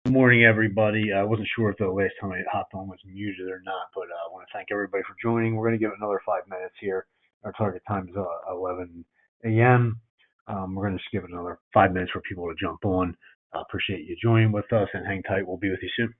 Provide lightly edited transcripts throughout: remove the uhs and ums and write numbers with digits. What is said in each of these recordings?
Good morning, everybody. I wasn't sure if the last time I hopped on was muted or not, but I want to thank everybody for joining. We're going to give it another 5 minutes here. Our target time is 11 a.m. We're going to just give it another 5 minutes for people to jump on. Appreciate you joining with us and hang tight. We'll be with you soon.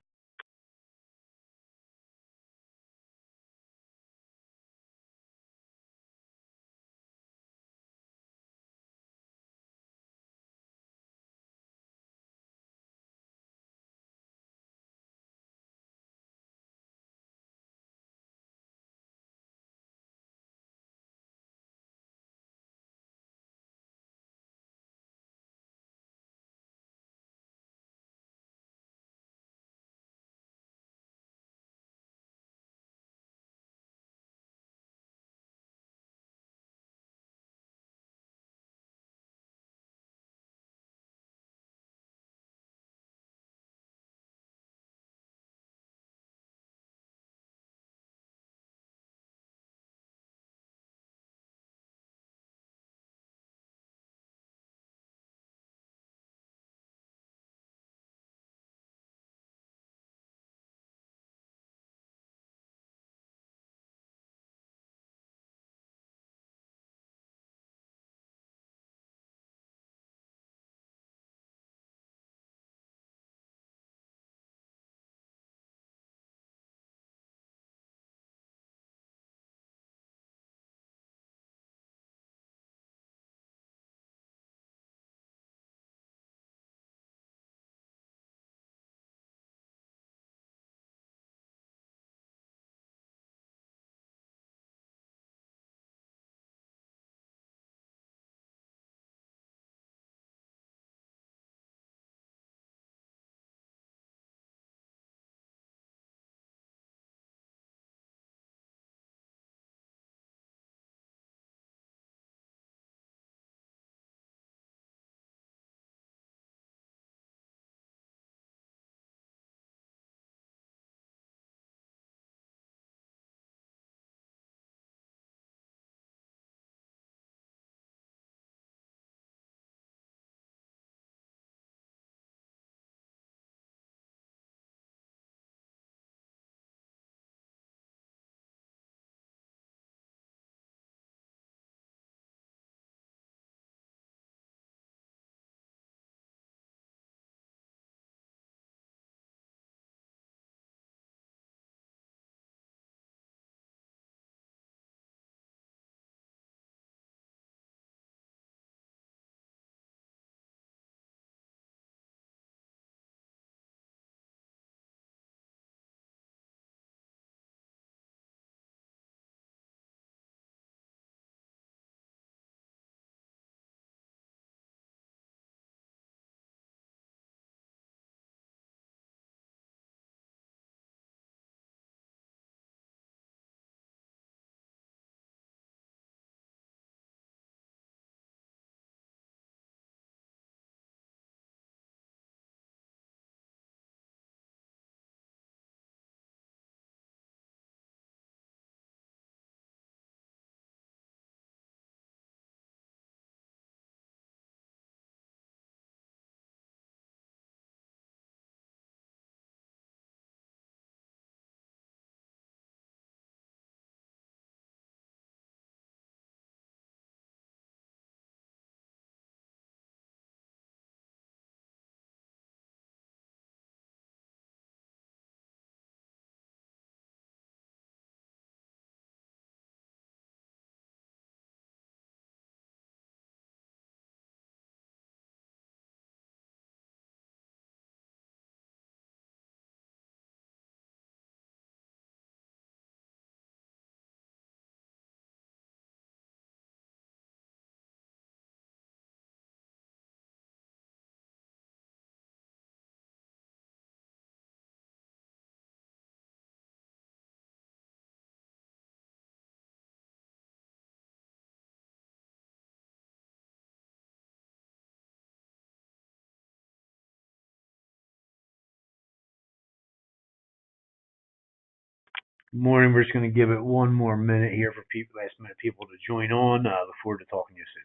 Good morning. We're just going to give it one more minute here for people, last minute people to join on. Look forward to talking to you soon.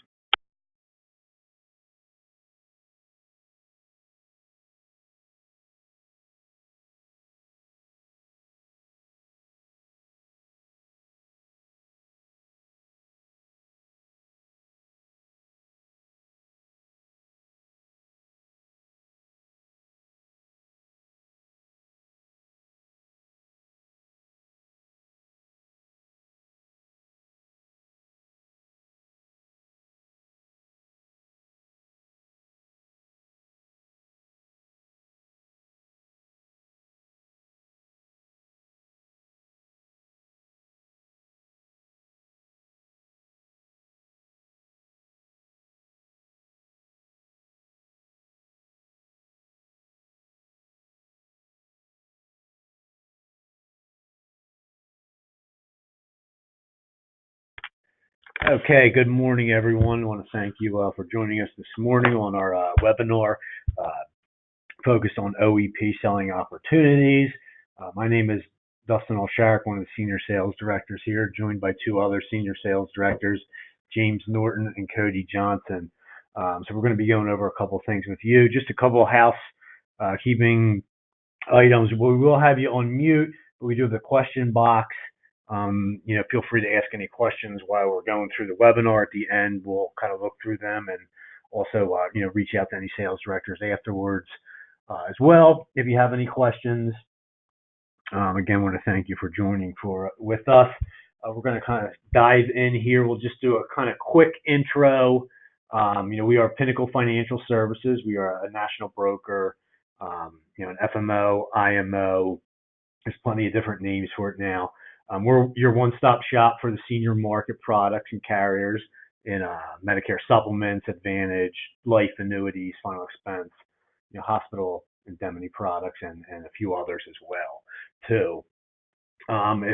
Okay, good morning, everyone. I want to thank you for joining us this morning on our webinar focused on OEP selling opportunities. My name is Dustin Alsharik, one of the senior sales directors here, joined by two other senior sales directors, James Norton and Cody Johnson. So we're going to be going over a couple of things with you, just a couple of housekeeping items. We will have you on mute, but we do have the question box. Feel free to ask any questions while we're going through the webinar. At the end, we'll kind of look through them and also, reach out to any sales directors afterwards as well. If you have any questions, again, want to thank you for joining with us. We're going to kind of dive in here. We'll just do a kind of quick intro. We are Pinnacle Financial Services. We are a national broker, an FMO, IMO. There's plenty of different names for it now. We're your one-stop shop for the senior market products and carriers in Medicare supplements, Advantage, life annuities, final expense, hospital indemnity products, and a few others as well, too.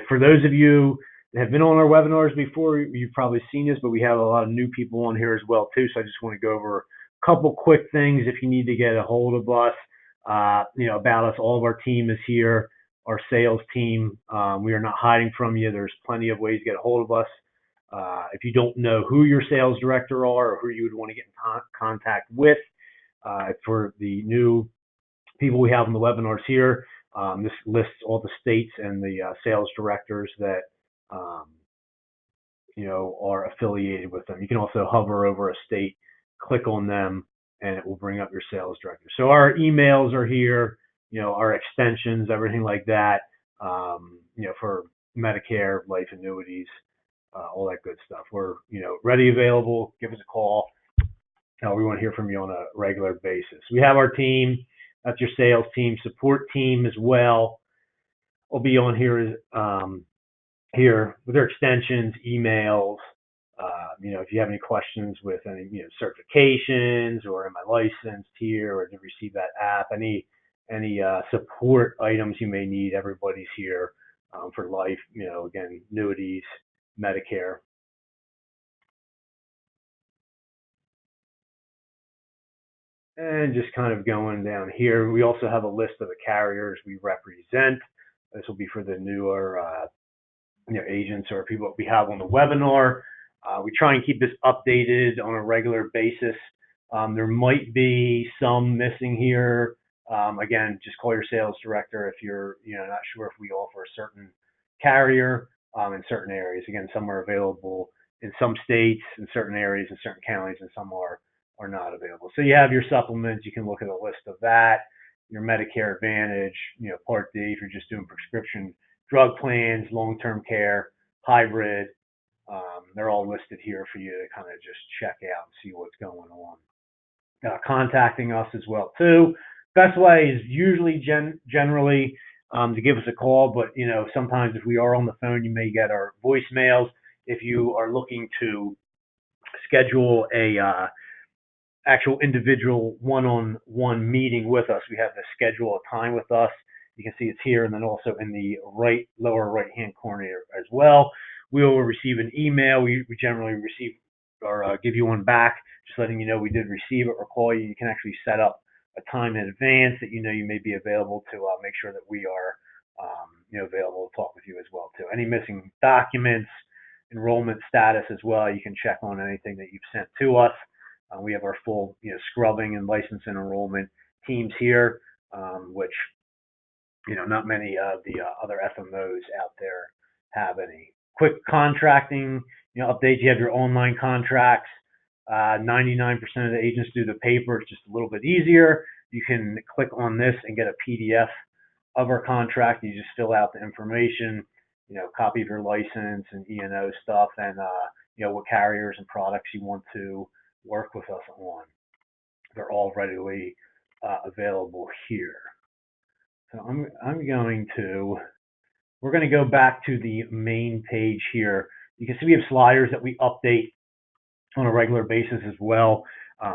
For those of you that have been on our webinars before, you've probably seen this, but we have a lot of new people on here as well, too. So I just want to go over a couple quick things if you need to get a hold of us, about us. All of our team is here. Our sales team, we are not hiding from you. There's plenty of ways to get a hold of us. If you don't know who your sales director are or who you would want to get in contact with, for the new people we have on the webinars here, this lists all the states and the sales directors that are affiliated with them. You can also hover over a state, click on them, and it will bring up your sales director. So our emails are here, our extensions, everything like that, for Medicare, life annuities, all that good stuff. We're, ready, available. Give us a call. We want to hear from you on a regular basis. We have our team. That's your sales team, support team as well. Will be on here with their extensions, emails. If you have any questions with any certifications, or am I licensed here, or did receive that app, any support items you may need, everybody's here for life. Again, annuities, Medicare. And just kind of going down here, we also have a list of the carriers we represent. This will be for the newer agents or people we have on the webinar. We try and keep this updated on a regular basis. There might be some missing here. Again, just call your sales director if you're not sure if we offer a certain carrier in certain areas. Again, some are available in some states, in certain areas, in certain counties, and some are not available. So you have your supplements. You can look at a list of that. Your Medicare Advantage, Part D if you're just doing prescription drug plans, long-term care, hybrid. They're all listed here for you to kind of just check out and see what's going on. Contacting us as well too. Best way is usually generally to give us a call, but sometimes if we are on the phone, you may get our voicemails. If you are looking to schedule a actual individual one-on-one meeting with us, we have to schedule a time with us. You can see it's here, and then also in the lower right-hand corner as well. We will receive an email. We generally receive or give you one back, just letting you know we did receive it, or call you. You can actually set up a time in advance that you may be available to make sure that we are available to talk with you as well too. Any missing documents, enrollment status as well, you can check on anything that you've sent to us. We have our full scrubbing and license and enrollment teams here, which not many of the other FMOs out there have any. Quick contracting updates. You have your online contracts. 99% of the agents do the paper. It's just a little bit easier. You can click on this and get a PDF of our contract. You just fill out the information, copy of your license and E&O stuff, and what carriers and products you want to work with us on. They're all readily available here. So we're going to go back to the main page here. You can see we have sliders that we update on a regular basis as well.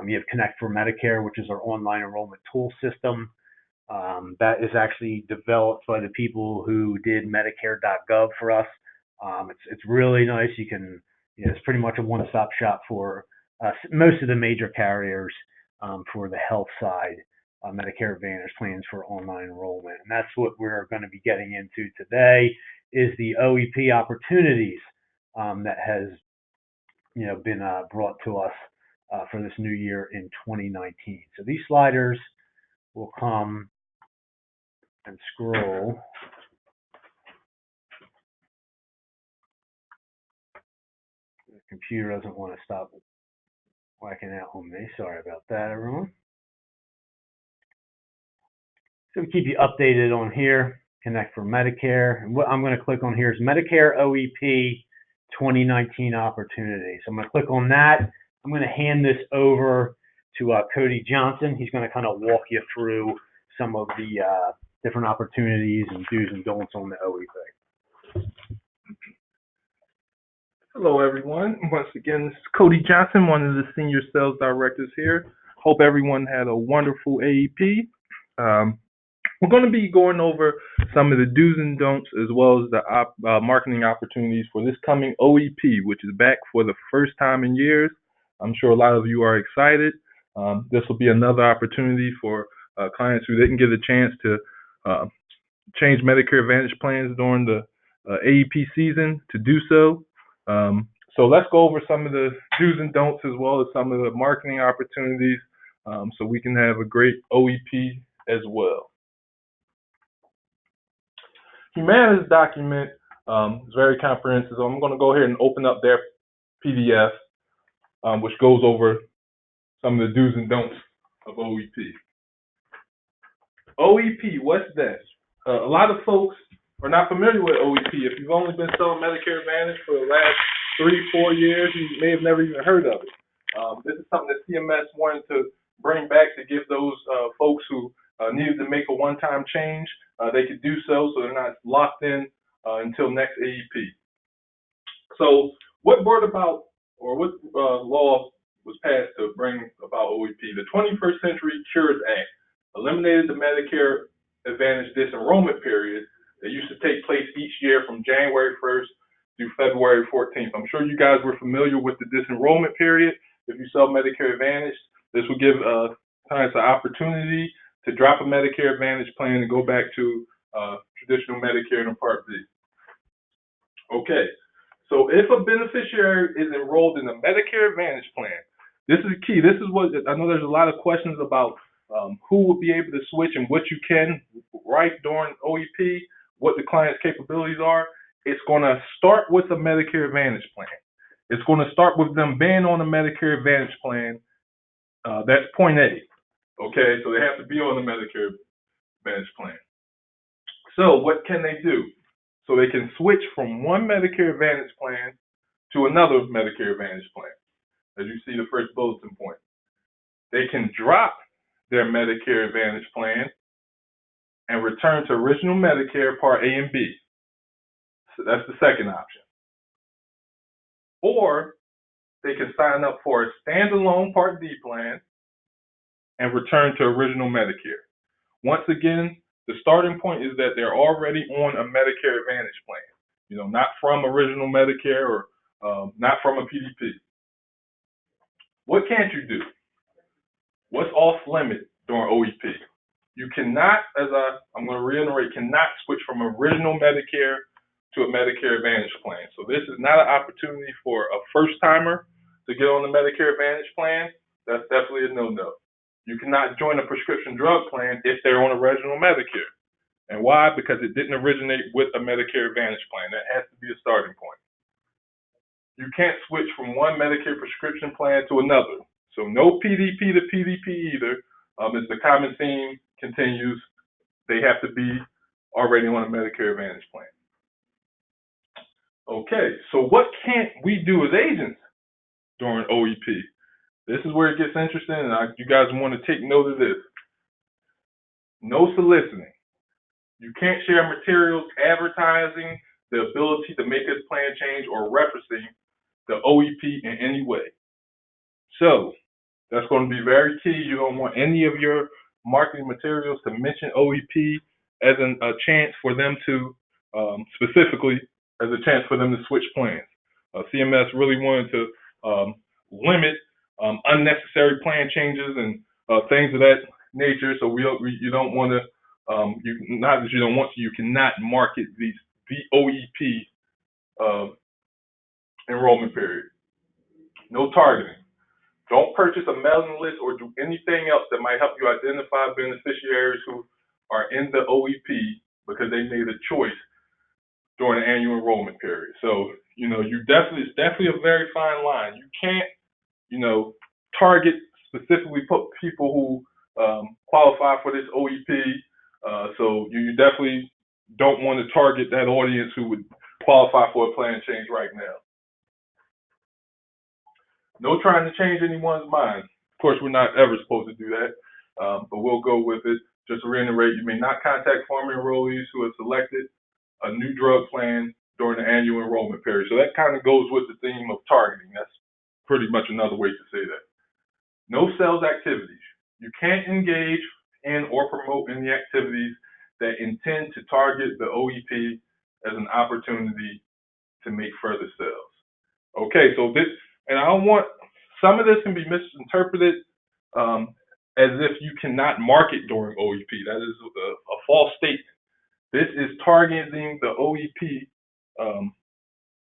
You have Connect for Medicare, which is our online enrollment tool system. That is actually developed by the people who did Medicare.gov for us. It's really nice. You can it's pretty much a one-stop shop for most of the major carriers for the health side, Medicare Advantage plans for online enrollment. And that's what we're going to be getting into today is the OEP opportunities that has been brought to us for this new year in 2019. So these sliders will come and scroll. The computer doesn't want to stop whacking out on me. Sorry about that, everyone. So we keep you updated on here. Connect for Medicare. And what I'm going to click on here is Medicare OEP 2019 opportunity. So I'm going to click on that. I'm going to hand this over to Cody Johnson. He's going to kind of walk you through some of the different opportunities and do's and don'ts on the OEP. Hello, everyone. Once again, this is Cody Johnson, one of the senior sales directors here. Hope everyone had a wonderful AEP. We're going to be going over some of the do's and don'ts as well as the marketing opportunities for this coming OEP, which is back for the first time in years. I'm sure a lot of you are excited. This will be another opportunity for clients who didn't get a chance to change Medicare Advantage plans during the AEP season to do so. So let's go over some of the do's and don'ts as well as some of the marketing opportunities so we can have a great OEP as well. Humana's document is very comprehensive. So I'm going to go ahead and open up their PDF, which goes over some of the do's and don'ts of OEP. OEP, what's that? A lot of folks are not familiar with OEP. If you've only been selling Medicare Advantage for the last 3-4 years, you may have never even heard of it. This is something that CMS wanted to bring back to give those folks who needed to make a one-time change, they could do so they're not locked in until next AEP. So what brought about, or what law was passed to bring about OEP? The 21st Century Cures Act eliminated the Medicare Advantage disenrollment period that used to take place each year from January 1st through February 14th. I'm sure you guys were familiar with the disenrollment period. If you sell Medicare Advantage, this will give clients an opportunity to drop a Medicare Advantage plan and go back to traditional Medicare and Part B. Okay, so if a beneficiary is enrolled in a Medicare Advantage plan, this is key. This is what I know there's a lot of questions about who will be able to switch and what you can write during OEP, what the client's capabilities are. It's going to start with a Medicare Advantage plan. It's going to start with them being on a Medicare Advantage plan. That's point A. Okay, so they have to be on the Medicare Advantage plan. So what can they do? So they can switch from one Medicare Advantage plan to another Medicare Advantage plan. As you see the first bulletin point. They can drop their Medicare Advantage plan and return to original Medicare Part A and B. So that's the second option. Or they can sign up for a standalone Part D plan and return to original Medicare. Once again, the starting point is that they're already on a Medicare Advantage plan, not from original Medicare or not from a PDP. What can't you do? What's off limit during OEP? You cannot, I'm going to reiterate, cannot switch from original Medicare to a Medicare Advantage plan. So this is not an opportunity for a first timer to get on the Medicare Advantage plan. That's definitely a no-no. You cannot join a prescription drug plan if they're on original Medicare. And why? Because it didn't originate with a Medicare Advantage plan. That has to be a starting point. You can't switch from one Medicare prescription plan to another. So no PDP to PDP either. As the common theme continues, they have to be already on a Medicare Advantage plan. Okay, so what can't we do as agents during OEP? This is where it gets interesting, and you guys want to take note of this. No soliciting. You can't share materials advertising the ability to make this plan change or referencing the OEP in any way. So that's going to be very key. You don't want any of your marketing materials to mention OEP as a chance for them to, specifically as a chance for them to switch plans. CMS really wanted to limit unnecessary plan changes and things of that nature. So you don't want to, not that you don't want to, you cannot market the OEP enrollment period. No targeting. Don't purchase a mailing list or do anything else that might help you identify beneficiaries who are in the OEP because they made a choice during the annual enrollment period. So, it's definitely a very fine line. You can't, target specifically people who qualify for this OEP. So you definitely don't want to target that audience who would qualify for a plan change right now. No trying to change anyone's mind. Of course, we're not ever supposed to do that, but we'll go with it. Just to reiterate, you may not contact former enrollees who have selected a new drug plan during the annual enrollment period. So that kind of goes with the theme of targeting. That's pretty much another way to say that. No sales activities. You can't engage in or promote any activities that intend to target the OEP as an opportunity to make further sales. Okay, so this, and I don't want, some of this can be misinterpreted as if you cannot market during OEP. That is a false statement. This is targeting the OEP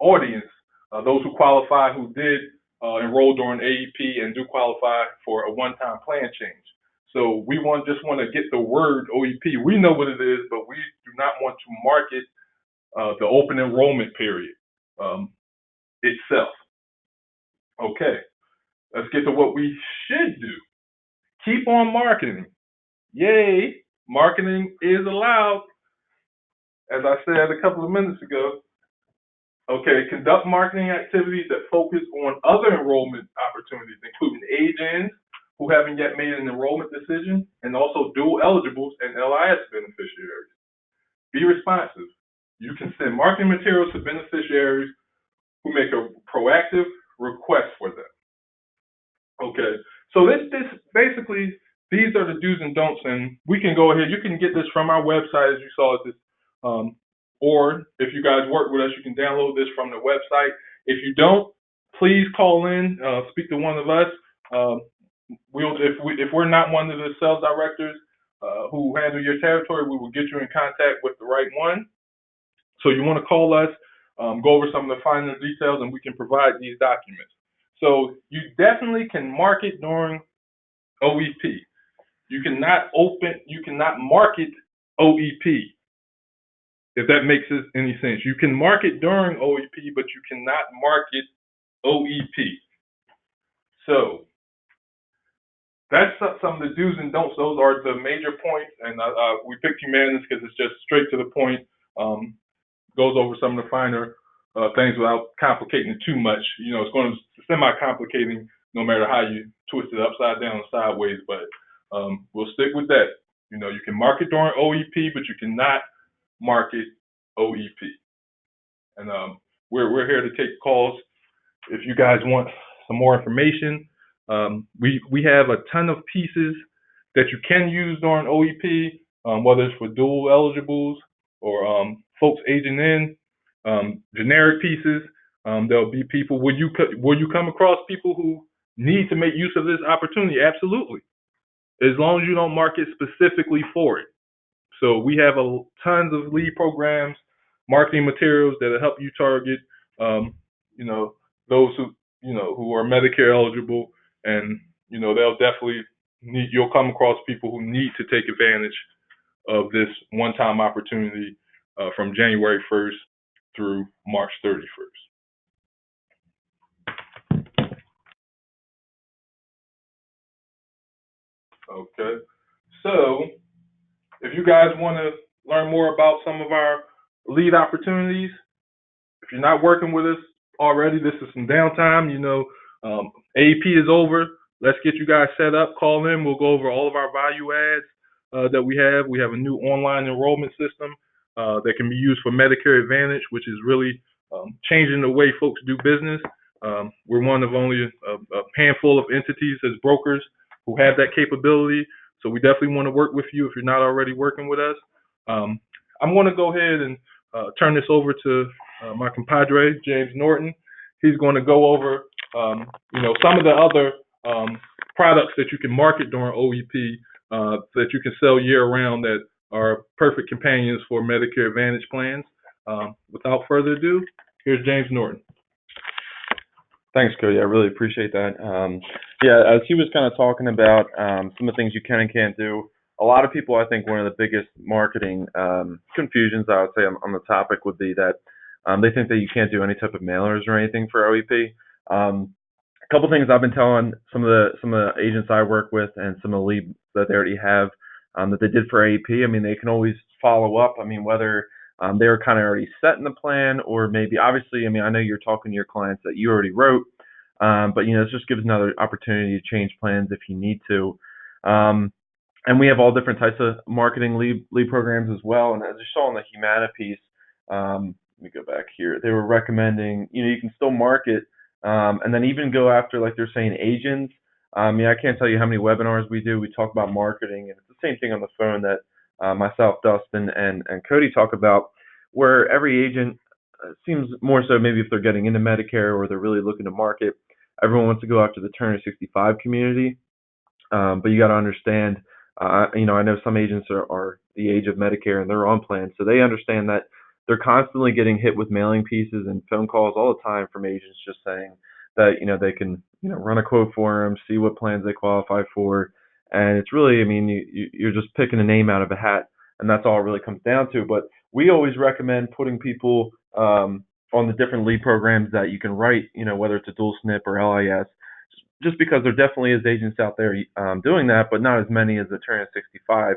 audience, those who qualify, who did enroll during AEP and do qualify for a one-time plan change. So we just want to get the word OEP. We know what it is, but we do not want to market the open enrollment period itself. Okay, let's get to what we should do. Keep on marketing. Yay, marketing is allowed. As I said a couple of minutes ago, okay, conduct marketing activities that focus on other enrollment opportunities, including age-ins who haven't yet made an enrollment decision, and also dual eligibles and LIS beneficiaries. Be responsive. You can send marketing materials to beneficiaries who make a proactive request for them. Okay, so this basically, these are the do's and don'ts, and we can go ahead. You can get this from our website, as you saw this. Or if you guys work with us, you can download this from the website. If you don't, please call in, speak to one of us. If we're not one of the sales directors who handle your territory, we will get you in contact with the right one. So you want to call us, go over some of the finer details, and we can provide these documents. So you definitely can market during OEP. You cannot market OEP. If that makes any sense. You can market during OEP, but you cannot market OEP. So that's some of the do's and don'ts. Those are the major points, and we picked Humanities because it's just straight to the point. Goes over some of the finer things without complicating it too much. It's going to semi-complicating no matter how you twist it upside down or sideways, but we'll stick with that. You can market during OEP, but you cannot market OEP. And we're here to take calls if you guys want some more information. We have a ton of pieces that you can use during OEP, whether it's for dual eligibles or folks aging in, generic pieces. There'll be people, will you come across people who need to make use of this opportunity? Absolutely. As long as you don't market specifically for it. So we have tons of lead programs, marketing materials that'll help you target, those who are Medicare eligible, and they'll definitely you'll come across people who need to take advantage of this one-time opportunity from January 1st through March 31st. Okay, so if you guys want to learn more about some of our lead opportunities, if you're not working with us already, this is some downtime. AEP is over. Let's get you guys set up. Call in. We'll go over all of our value adds that we have. We have a new online enrollment system that can be used for Medicare Advantage, which is really changing the way folks do business. We're one of only a handful of entities as brokers who have that capability. So we definitely want to work with you if you're not already working with us. I'm going to go ahead and turn this over to my compadre, James Norton. He's going to go over, some of the other products that you can market during OEP that you can sell year-round that are perfect companions for Medicare Advantage plans. Without further ado, here's James Norton. Thanks, Cody. I really appreciate that. As he was kind of talking about some of the things you can and can't do, a lot of people, I think one of the biggest marketing confusions, I would say, on the topic would be that they think that you can't do any type of mailers or anything for OEP. A couple things I've been telling some of the agents I work with and some of the leads that they already have that they did for AEP. I mean, they can always follow up. I mean, whether they were kind of already set in the plan, or maybe, obviously, I mean, I know you're talking to your clients that you already wrote, but this just gives another opportunity to change plans if you need to. And we have all different types of marketing lead programs as well. And as you saw in the Humana piece, let me go back here. They were recommending, you can still market, and then even go after, like they're saying, agents. I can't tell you how many webinars we do. We talk about marketing, and it's the same thing on the phone that myself, Dustin, and Cody talk about, where every agent seems more so maybe if they're getting into Medicare or they're really looking to market, everyone wants to go after the turn 65 community. But you got to understand, I know some agents are the age of Medicare and they're on plan, so they understand that they're constantly getting hit with mailing pieces and phone calls all the time from agents just saying that, they can, run a quote for them, see what plans they qualify for. And it's really, I mean, you're just picking a name out of a hat, and that's all it really comes down to. But we always recommend putting people on the different lead programs that you can write, whether it's a dual SNP or LIS, just because there definitely is agents out there doing that, but not as many as the turn 65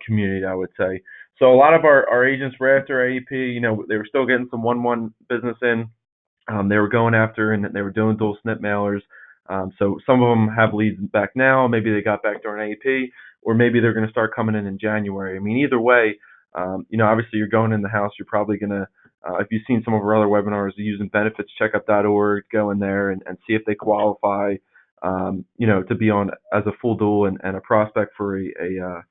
community, I would say. So a lot of our agents were after AEP, they were still getting some 1-1 business in. They were going after, and they were doing dual SNP mailers. So some of them have leads back now. Maybe they got back during AEP, or maybe they're going to start coming in January. I mean, either way, obviously you're going in the house. You're probably going to, if you've seen some of our other webinars, using benefitscheckup.org, go in there and see if they qualify, to be on as a full dual and a prospect for a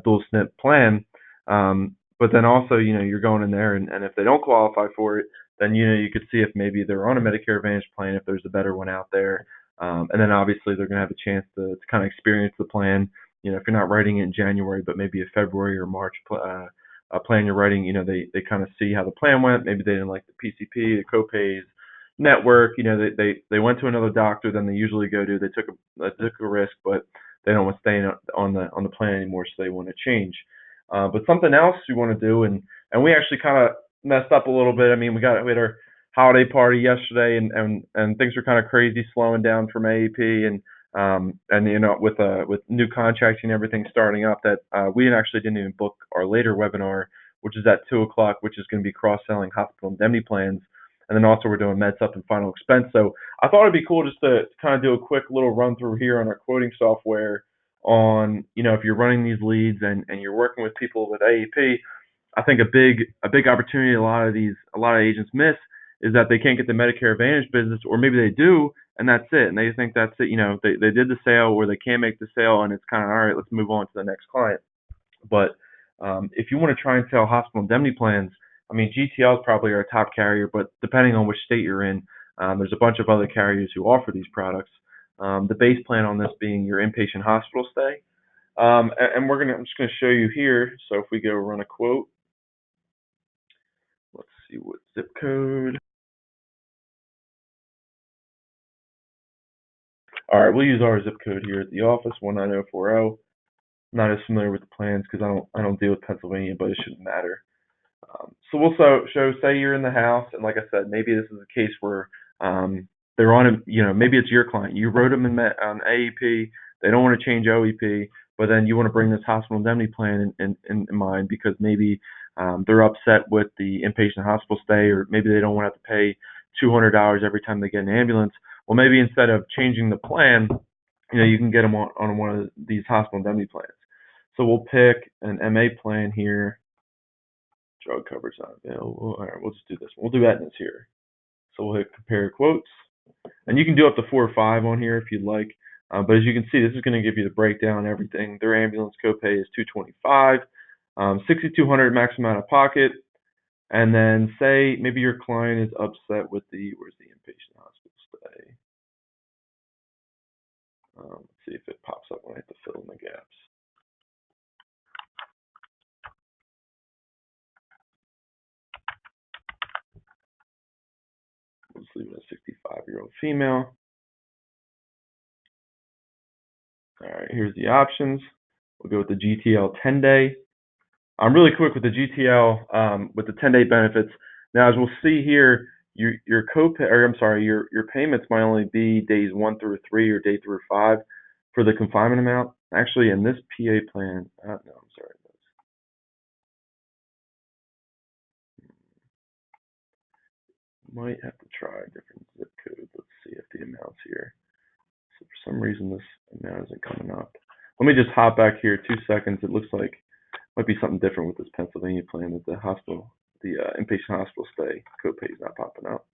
dual SNP plan. But then also, you're going in there, and if they don't qualify for it, then, you could see if maybe they're on a Medicare Advantage plan, if there's a better one out there. And then obviously they're going to have a chance to kind of experience the plan. If you're not writing it in January, but maybe a February or March plan you're writing, they kind of see how the plan went. Maybe they didn't like the PCP, the copays, network. They went to another doctor than they usually go to. They took a risk, but they don't want to stay on the plan anymore, so they want to change. But something else you want to do, and we actually kind of messed up a little bit. I mean, we had our holiday party yesterday, and things were kind of crazy, slowing down from AEP, and with new contracts and everything starting up, that we actually didn't even book our later webinar, which is at 2:00, which is going to be cross-selling hospital indemnity plans. And then also we're doing med sup and final expense. So I thought it'd be cool just to kind of do a quick little run through here on our quoting software on, if you're running these leads and you're working with people with AEP. I think a big opportunity a lot of agents miss is that they can't get the Medicare Advantage business, or maybe they do, and that's it. And they think that's it. They did the sale, or they can't make the sale, and it's kind of, all right, let's move on to the next client. But if you want to try and sell hospital indemnity plans, I mean, GTL is probably our top carrier, but depending on which state you're in, there's a bunch of other carriers who offer these products. The base plan on this being your inpatient hospital stay. And I'm just going to show you here. So if we go run a quote, let's see what zip code. All right, we'll use our zip code here at the office, 19040. Not as familiar with the plans because I don't deal with Pennsylvania, but it shouldn't matter. So we'll say you're in the house, and like I said, maybe this is a case where they're on maybe it's your client. You wrote them on AEP. They don't want to change OEP, but then you want to bring this hospital indemnity plan in mind because maybe they're upset with the inpatient hospital stay, or maybe they don't want to have to pay $200 every time they get an ambulance. Well, maybe instead of changing the plan, you can get them on one of these hospital indemnity plans. So we'll pick an MA plan here. Drug coverage not available. All right, we'll just do this. We'll do Aetna's here. So we'll hit compare quotes. And you can do up to 4 or 5 on here if you'd like. But as you can see, this is going to give you the breakdown and everything. Their ambulance copay is $225, $6,200 maximum out of pocket. And then say maybe your client is upset with where's the inpatient Let's see if it pops up when I have to fill in the gaps. We'll just leave it as 65-year-old female. All right, here's the options. We'll go with the GTL 10-day. I'm really quick with the GTL with the 10-day benefits. Now, as we'll see here, your copay, or I'm sorry, your payments might only be days 1 through 3 or day through 5 for the confinement amount. Actually, in this PA plan, no, I'm sorry. Might have to try a different zip code. Let's see if the amount's here. So for some reason, this amount isn't coming up. Let me just hop back here 2 seconds. It looks like might be something different with this Pennsylvania plan that the hospital, the inpatient hospital stay copay is not popping up.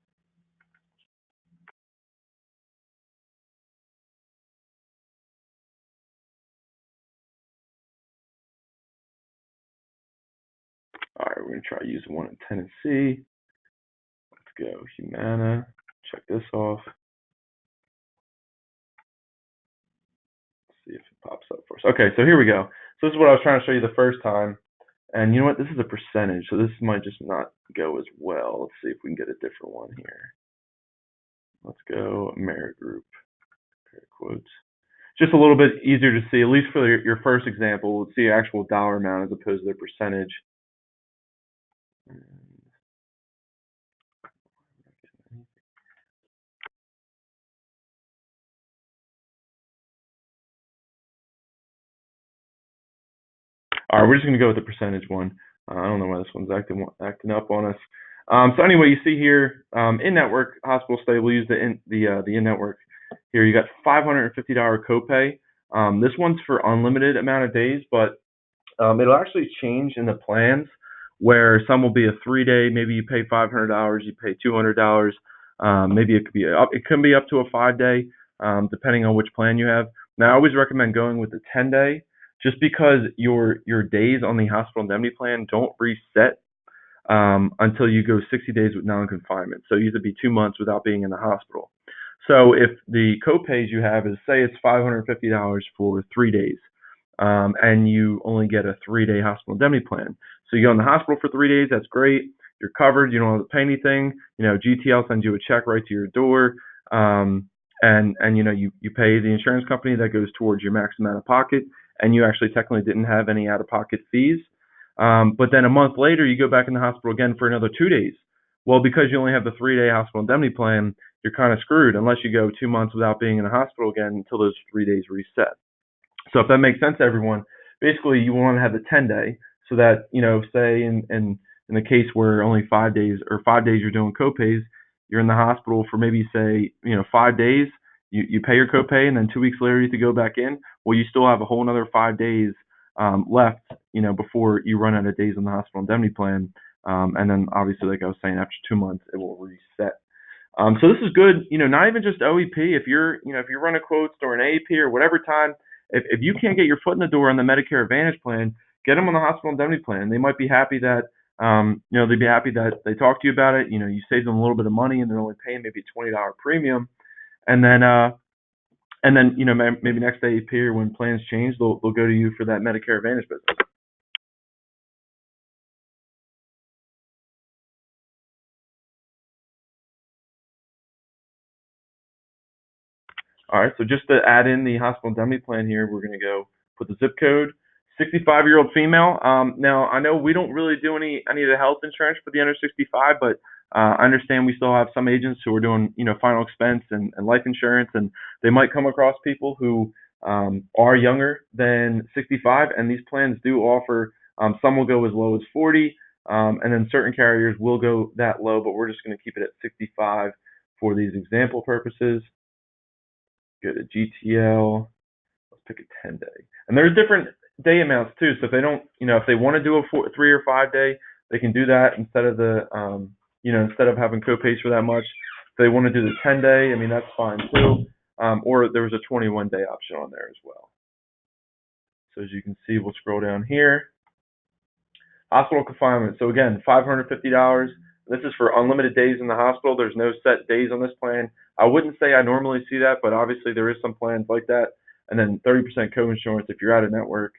All right, we're gonna try using one in Tennessee. Let's go Humana. Check this off. Let's see if it pops up for us. Okay, so here we go. So this is what I was trying to show you the first time. And you know what? This is a percentage, so this might just not go as well. Let's see if we can get a different one here. Let's go Amerigroup. Compare quotes. Just a little bit easier to see, at least for your first example. We'll see actual dollar amount as opposed to their percentage. All right, we're just going to go with the percentage one. I don't know why this one's acting up on us. So anyway, you see here, in-network hospital stay, we'll use the in-network. Here you got $550 copay. This one's for unlimited amount of days, but it'll actually change in the plans where some will be a 3-day, maybe you pay $500, you pay $200. Maybe it can be up to a 5-day, depending on which plan you have. Now I always recommend going with the 10-day. Just because your days on the hospital indemnity plan don't reset until you go 60 days with non-confinement. So you have to be 2 months without being in the hospital. So if the copays you have is, say it's $550 for 3 days, and you only get a 3-day hospital indemnity plan. So you go in the hospital for 3 days, that's great. You're covered, you don't have to pay anything. You know, GTL sends you a check right to your door. And you know, you pay the insurance company, that goes towards your maximum out of pocket, and you actually technically didn't have any out of pocket fees. But then a month later, you go back in the hospital again for another 2 days. Well, because you only have the 3-day hospital indemnity plan, you're kind of screwed unless you go 2 months without being in the hospital again until those 3 days reset. So if that makes sense to everyone, basically you want to have the 10-day so that, you know, say in the case where only 5 days or 5 days you're doing copays, you're in the hospital for maybe, say, you know, 5 days, you pay your copay, and then 2 weeks later you have to go back in. Well, you still have a whole another 5 days left, you know, before you run out of days on the hospital indemnity plan. And then obviously, like I was saying, after 2 months, it will reset. So this is good, you know, not even just OEP. If you're running quotes during AEP or whatever time, if you can't get your foot in the door on the Medicare Advantage plan, get them on the hospital indemnity plan. They might be happy that, you know, they'd be happy that they talked to you about it. You know, you save them a little bit of money, and they're only paying maybe a $20 premium. And then, you know, maybe next AEP or when plans change, they'll go to you for that Medicare Advantage business. All right, so just to add in the hospital indemnity plan here, we're going to go put the zip code, 65-year-old female. Now, I know we don't really do any of the health insurance for the under 65, but I understand we still have some agents who are doing, you know, final expense and life insurance, and they might come across people who are younger than 65, and these plans do offer, some will go as low as 40, and then certain carriers will go that low, but we're just going to keep it at 65 for these example purposes. Go to GTL. Let's pick a 10-day. And there's different day amounts too. So if they don't, you know, if they want to do a 3 or 5 day, they can do that instead of the, you know, instead of having copays for that much. If they want to do the 10-day, I mean, that's fine too. Or there was a 21-day option on there as well. So as you can see, we'll scroll down here. Hospital confinement. So again, $550. This is for unlimited days in the hospital. There's no set days on this plan. I wouldn't say I normally see that, but obviously there is some plans like that. And then 30% co-insurance if you're out of network.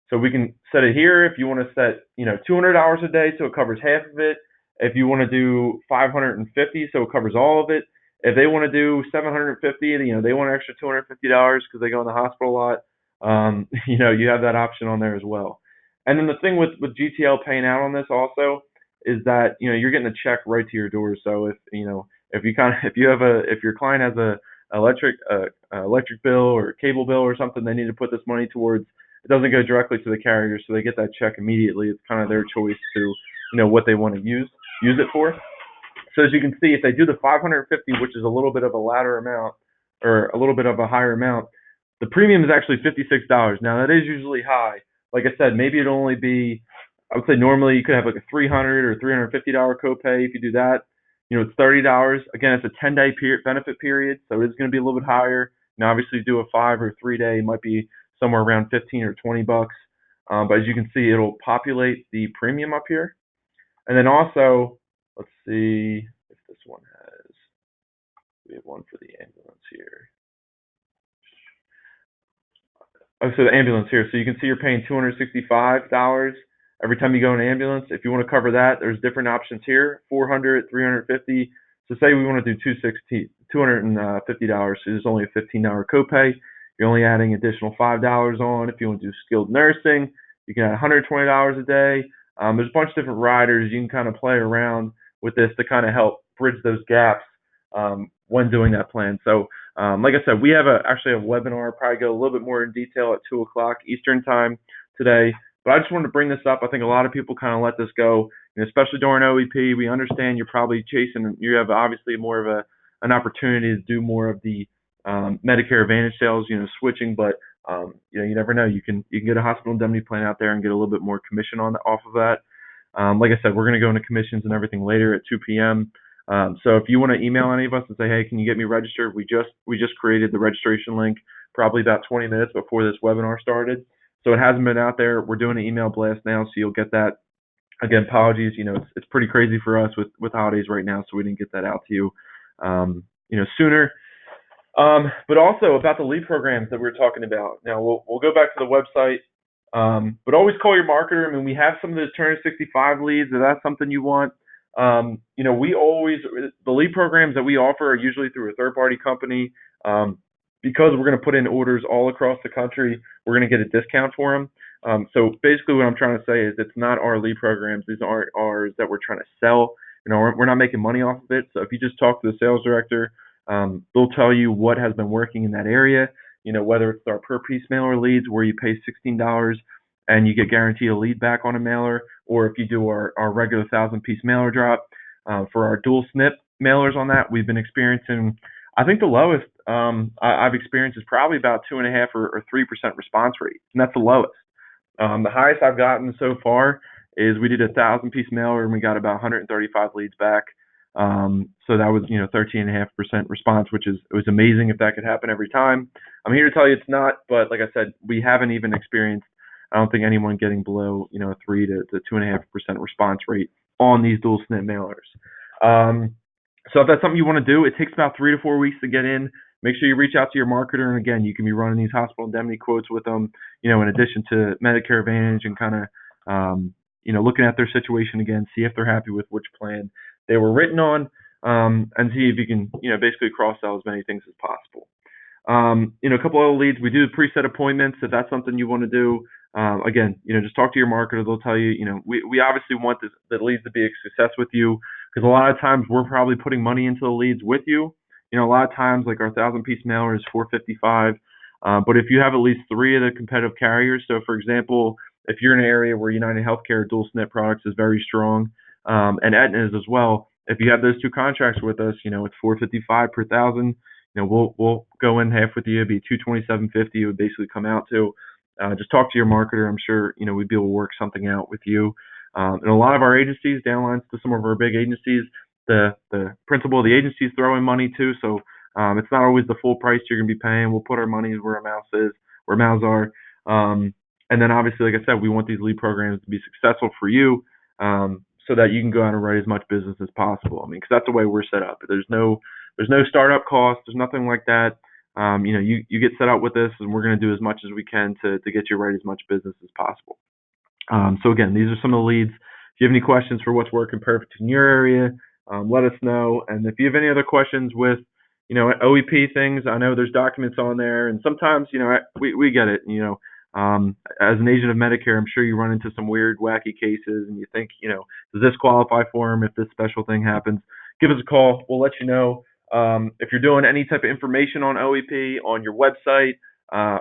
So we can set it here if you want to set, $200 a day so it covers half of it. If you want to do 550 so it covers all of it. If they want to do 750, they want an extra $250 because they go in the hospital a lot. You have that option on there as well. And then the thing with GTL paying out on this also is that you're getting a check right to your door. So if your client has a electric bill or cable bill or something, they need to put this money towards. It doesn't go directly to the carrier, so they get that check immediately. It's kind of their choice to what they want to use it for. So as you can see, if they do the 550, which is a little bit of a ladder amount or a little bit of a higher amount, the premium is actually $56. Now that is usually high. Like I said, maybe it'll only be, I would say normally you could have like a $300 or $350 copay if you do that. It's $30. Again, it's a 10-day benefit period, so it's going to be a little bit higher. Now, obviously, do a 5 or 3 day, it might be somewhere around 15 or 20 bucks. But as you can see, it'll populate the premium up here. And then also, let's see if this one has, we have one for the ambulance here. Oh, so the ambulance here. So you can see you're paying $265 every time you go in an ambulance. If you want to cover that, there's different options here, $400, $350. So say we want to do $250. So there's only a $15 copay. You're only adding additional $5 on. If you want to do skilled nursing, you can add $120 a day. There's a bunch of different riders. You can kind of play around with this to kind of help bridge those gaps when doing that plan. So like I said, we have actually a webinar, probably go a little bit more in detail at 2 o'clock Eastern time today. But I just wanted to bring this up. I think a lot of people kind of let this go, especially during OEP. We understand you're probably chasing, you have obviously more of an opportunity to do more of the Medicare Advantage sales, switching, but you never know. You can get a hospital indemnity plan out there and get a little bit more commission off of that. Like I said, we're going to go into commissions and everything later at 2 p.m. So if you want to email any of us and say, hey, can you get me registered? We just created the registration link probably about 20 minutes before this webinar started. So it hasn't been out there. We're doing an email blast now, so you'll get that. Again, apologies. It's pretty crazy for us with holidays right now, so we didn't get that out to you, sooner. But also about the lead programs that we were talking about. Now we'll go back to the website, but always call your marketer. I mean, we have some of the Turner 65 leads. If that's something you want, the lead programs that we offer are usually through a third-party company. Because we're going to put in orders all across the country, we're going to get a discount for them. So basically what I'm trying to say is it's not our lead programs. These aren't ours that we're trying to sell. We're not making money off of it. So if you just talk to the sales director, they'll tell you what has been working in that area, whether it's our per piece mailer leads where you pay $16 and you get guaranteed a lead back on a mailer, or if you do our regular 1,000-piece mailer drop. For our dual SNP mailers on that, we've been experiencing, I think the lowest I've experienced is probably about 2.5% or 3% response rate, and that's the lowest. The highest I've gotten so far is we did a 1,000-piece mailer and we got about 135 leads back. So that was 13.5% response, which it was amazing if that could happen every time. I'm here to tell you it's not, but like I said, we haven't even experienced, I don't think anyone getting below 3 to 2.5% response rate on these dual SNP mailers. So if that's something you want to do, it takes about 3 to 4 weeks to get in. Make sure you reach out to your marketer. And again, you can be running these hospital indemnity quotes with them, in addition to Medicare Advantage and kind of, looking at their situation again, see if they're happy with which plan they were written on, and see if you can, basically cross-sell as many things as possible. A couple other leads, we do preset appointments if that's something you want to do. Again, just talk to your marketer. They'll tell you, we obviously want the leads to be a success with you, because a lot of times we're probably putting money into the leads with you. A lot of times, like our 1,000-piece mailer is $455. But if you have at least 3 of the competitive carriers, so for example, if you're in an area where United Healthcare dual SNP products is very strong, and Aetna is as well, if you have those 2 contracts with us, it's $455 per 1,000. We'll go in half with you. It'd be $227.50. It would basically come out to. Just talk to your marketer. I'm sure we'd be able to work something out with you. And a lot of our agencies, downlines to some of our big agencies, the principal of the agencies throw in money too. So it's not always the full price you're gonna be paying. We'll put our money where our mouths are. And then obviously, like I said, we want these lead programs to be successful for you, so that you can go out and write as much business as possible. I mean, because that's the way we're set up. There's no There's no startup cost. There's nothing like that. You get set up with this, and we're going to do as much as we can to get you write as much business as possible. So again, these are some of the leads. If you have any questions for what's working perfect in your area, let us know. And if you have any other questions with, OEP things, I know there's documents on there, and sometimes, we get it. As an agent of Medicare, I'm sure you run into some weird, wacky cases, and you think, does this qualify for them if this special thing happens? Give us a call. We'll let you know. If you're doing any type of information on OEP on your website,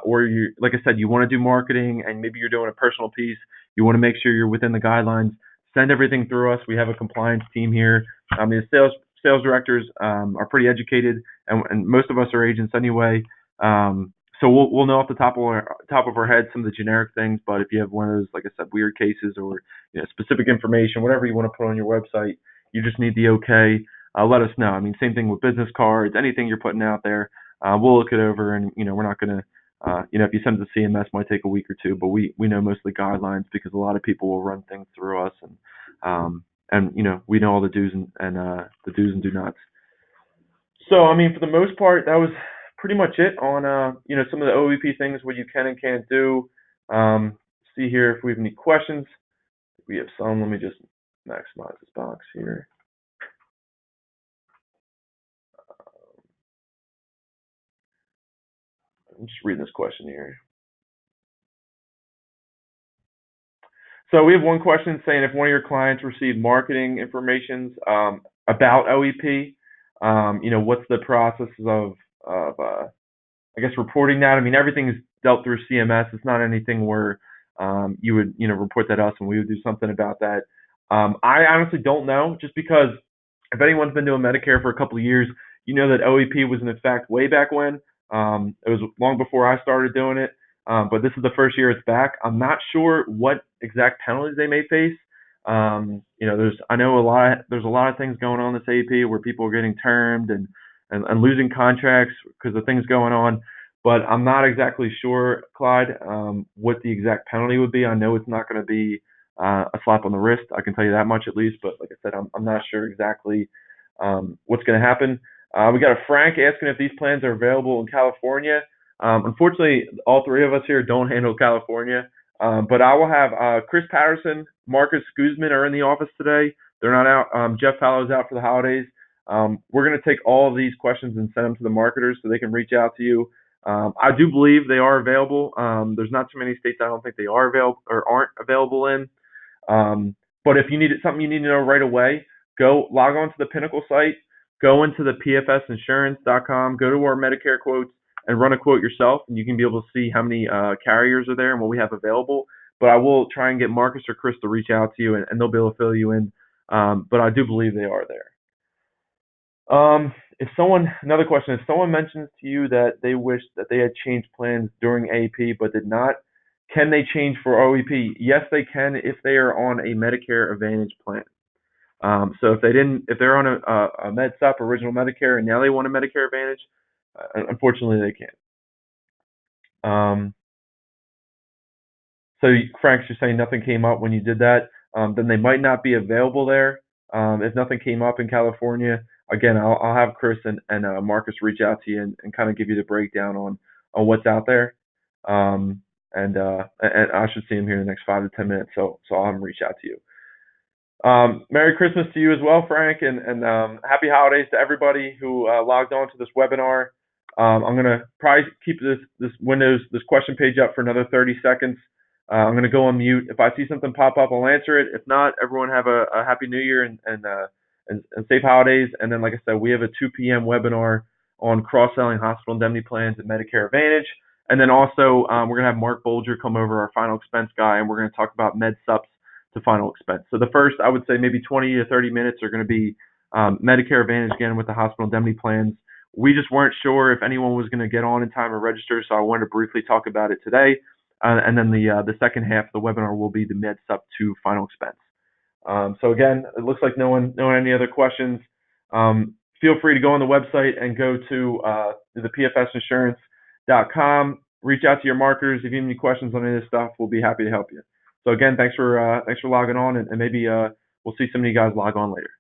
or you, like I said, you want to do marketing and maybe you're doing a personal piece, you want to make sure you're within the guidelines, send everything through us. We have a compliance team here. The sales directors are pretty educated, and most of us are agents anyway. So we'll know off the top of our head some of the generic things. But if you have one of those, like I said, weird cases or specific information, whatever you want to put on your website, you just need the okay. Let us know. I mean, same thing with business cards, anything you're putting out there. We'll look it over, and we're not going to. If you send it to CMS, it might take a week or two, but we know mostly guidelines because a lot of people will run things through us, and we know all the do's and the do's and do nots. So I mean, for the most part, that was pretty much it on some of the OEP things, what you can and can't do. See here if we have any questions. We have some. Let me just maximize this box here. I'm just reading this question here. So we have one question saying if one of your clients received marketing information about OEP, what's the process of I guess reporting that? I mean, everything is dealt through CMS. It's not anything where you would report that to us and we would do something about that. I honestly don't know, just because if anyone's been doing Medicare for a couple of years, you know that OEP was in effect way back when. It was long before I started doing it, but this is the first year it's back. I'm not sure what exact penalties they may face. I know there's a lot of things going on this AEP where people are getting termed and losing contracts because of things going on, but I'm not exactly sure, Clyde, what the exact penalty would be. I know it's not going to be a slap on the wrist. I can tell you that much at least, but like I said, I'm not sure exactly what's going to happen. We got a Frank asking if these plans are available in California. Unfortunately, all three of us here don't handle California, but I will have Chris Patterson, Marcus Guzman are in the office today. They're not out. Jeff Fallow's out for the holidays. We're going to take all of these questions and send them to the marketers so they can reach out to you. I do believe they are available. There's not too many states I don't think they are available or aren't available in. But if you need something you need to know right away, go log on to the Pinnacle site. Go into the pfsinsurance.com, go to our Medicare quotes, and run a quote yourself, and you can be able to see how many carriers are there and what we have available. But I will try and get Marcus or Chris to reach out to you, and they'll be able to fill you in. But I do believe they are there. Another question, if someone mentions to you that they wish that they had changed plans during AEP but did not, can they change for OEP? Yes, they can if they are on a Medicare Advantage plan. So if they're on a MedSup original Medicare and now they want a Medicare Advantage, unfortunately they can't. So Frank's just saying nothing came up when you did that. Then they might not be available there. If nothing came up in California, again, I'll have Chris and Marcus reach out to you and kind of give you the breakdown on what's out there. And I should see him here in the next 5 to 10 minutes. So I'll have him reach out to you. Merry Christmas to you as well, Frank, and happy holidays to everybody who logged on to this webinar. I'm going to probably keep this question page up for another 30 seconds. I'm going to go on mute. If I see something pop up, I'll answer it. If not, everyone have a happy New Year and safe holidays. And then, like I said, we have a 2 p.m. webinar on cross-selling hospital indemnity plans and Medicare Advantage. And then also, we're going to have Mark Bolger come over, our final expense guy, and we're going to talk about MedSups to final expense. So the first, I would say maybe 20 to 30 minutes are going to be Medicare Advantage again with the hospital indemnity plans. We just weren't sure if anyone was going to get on in time or register, so I wanted to briefly talk about it today. And then the second half of the webinar will be the MedSup to final expense. So again, it looks like no one any other questions. Feel free to go on the website and go to the pfsinsurance.com. Reach out to your marketers if you have any questions on any of this stuff. We'll be happy to help you. So again, thanks for logging on, and maybe we'll see some of you guys log on later.